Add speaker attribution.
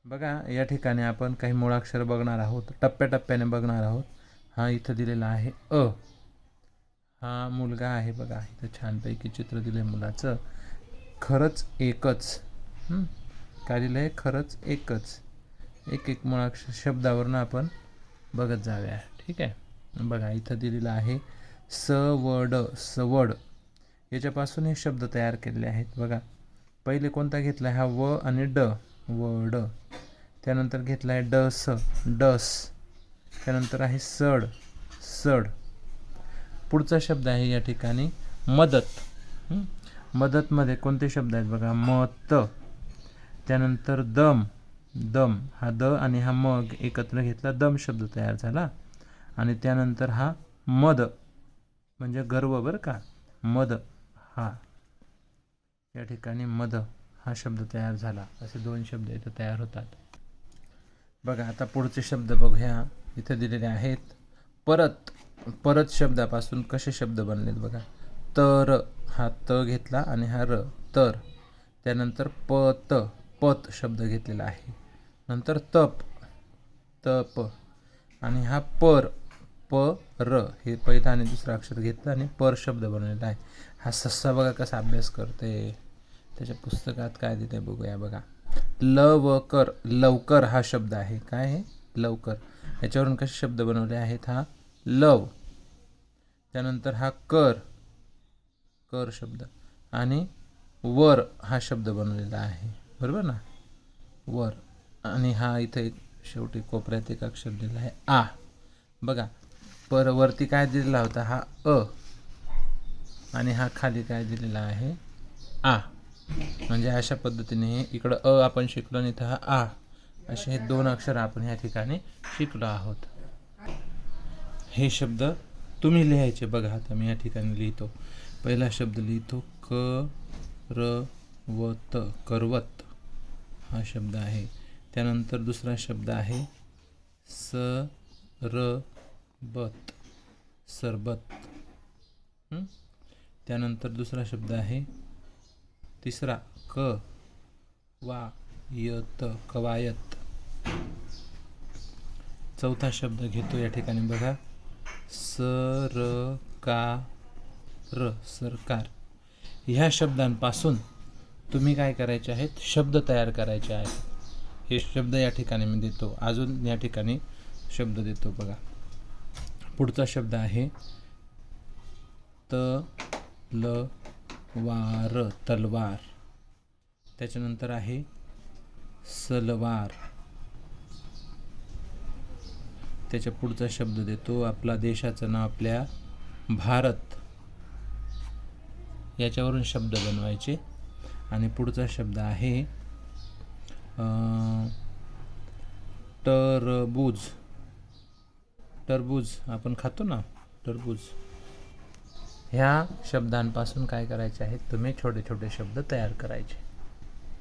Speaker 1: बघा या ठिकाणी आपण काही मुळाक्षर बघणार आहोत, टप्प्याटप्प्याने बघणार आहोत. हा इथं दिलेला आहे अ. हा मुलगा आहे बघा, इथं छानपैकी चित्र दिलं आहे मुलाचं. खरंच एकच. काय दिलं आहे? खरंच एकच. एक एक मुळाक्षर शब्दावरनं आपण बघत जाऊया. ठीक आहे. बघा इथं दिलेलं आहे सवड. सवड याच्यापासून हे शब्द तयार केलेले आहेत. बघा पहिले कोणता घेतला हा व आणि ड, वड. त्यानंतर घेतला आहे डस, डस. त्यानंतर आहे सड, सड. पुढचा शब्द आहे या ठिकाणी मदत. मदतमध्ये कोणते शब्द आहेत बघा, मत. त्यानंतर दम, दम. हा द आणि हा मग एकत्र घेतला, दम शब्द तयार झाला. आणि त्यानंतर हा मद म्हणजे गर्व बरं का, मद. हा या ठिकाणी मद हा शब्द तयार झाला. असे दोन शब्द इथं तयार होतात. बघा आता पुढचे शब्द बघूया. इथं दिलेले आहेत परत. परत शब्दापासून कसे शब्द बनलेत बघा. तर हा त घेतला आणि हा र, तर. त्यानंतर पत, पत शब्द घेतलेला आहे. नंतर तप, तप. आणि हा पर, पर. हे पहिला आणि दुसरा अक्षर घेतलं आणि पर शब्द बनवलेला आहे. हा सस्सा बघा कसा अभ्यास करते. त्याच्या पुस्तकात काय दिले बघूया. बघा लवकर, लवकर हा शब्द आहे. काय आहे? लवकर. याच्यावरून कसे शब्द बनवले आहेत? हा लव. त्यानंतर हा कर, कर शब्द. आणि वर हा शब्द बनवलेला आहे. बरोबर ना, वर. आणि हा इथे एक शेवटी कोपऱ्यात एक अक्षर दिलेला आहे आ. बघा पर वरती काय दिलेला होता? हा अ. आणि हा खाली काय दिलेला आहे? आ. म्हणजे अशा पद्धतीने इकडं अ आपण शिकलो आणि इथं हा आ. असे हे दोन अक्षर आपण या ठिकाणी शिकलो आहोत. हे शब्द तुम्ही लिहायचे. बघा आता मी या ठिकाणी लिहितो. पहिला शब्द लिहितो क र व त, करवत हा शब्द आहे. त्यानंतर दुसरा शब्द आहे सरबत, सरबत. त्यानंतर दुसरा शब्द आहे तिसरा क वा यत, कवायत. चौथा शब्द घेतो या ठिकाणी बघा सरकार, सरकार. ह्या शब्दांपासून तुम्ही काय करायचे आहेत? शब्द तयार करायचे आहेत. हे शब्द या ठिकाणी मी देतो. अजून या ठिकाणी शब्द देतो बघा. पुढचा शब्द आहे तलवार, तलवार. त्याच्यानंतर आहे सलवार. त्याच्या पुढचा शब्द देतो आपला देशाचं नाव, आपल्या भारत. याच्यावरून शब्द बनवायचे. आणि पुढचा शब्द आहे टरबूज, टरबूज आपण खातो ना, टरबूज. ह्या शब्दांपासून काय करायचे आहेत? तुम्ही छोटे छोटे शब्द तयार करायचे.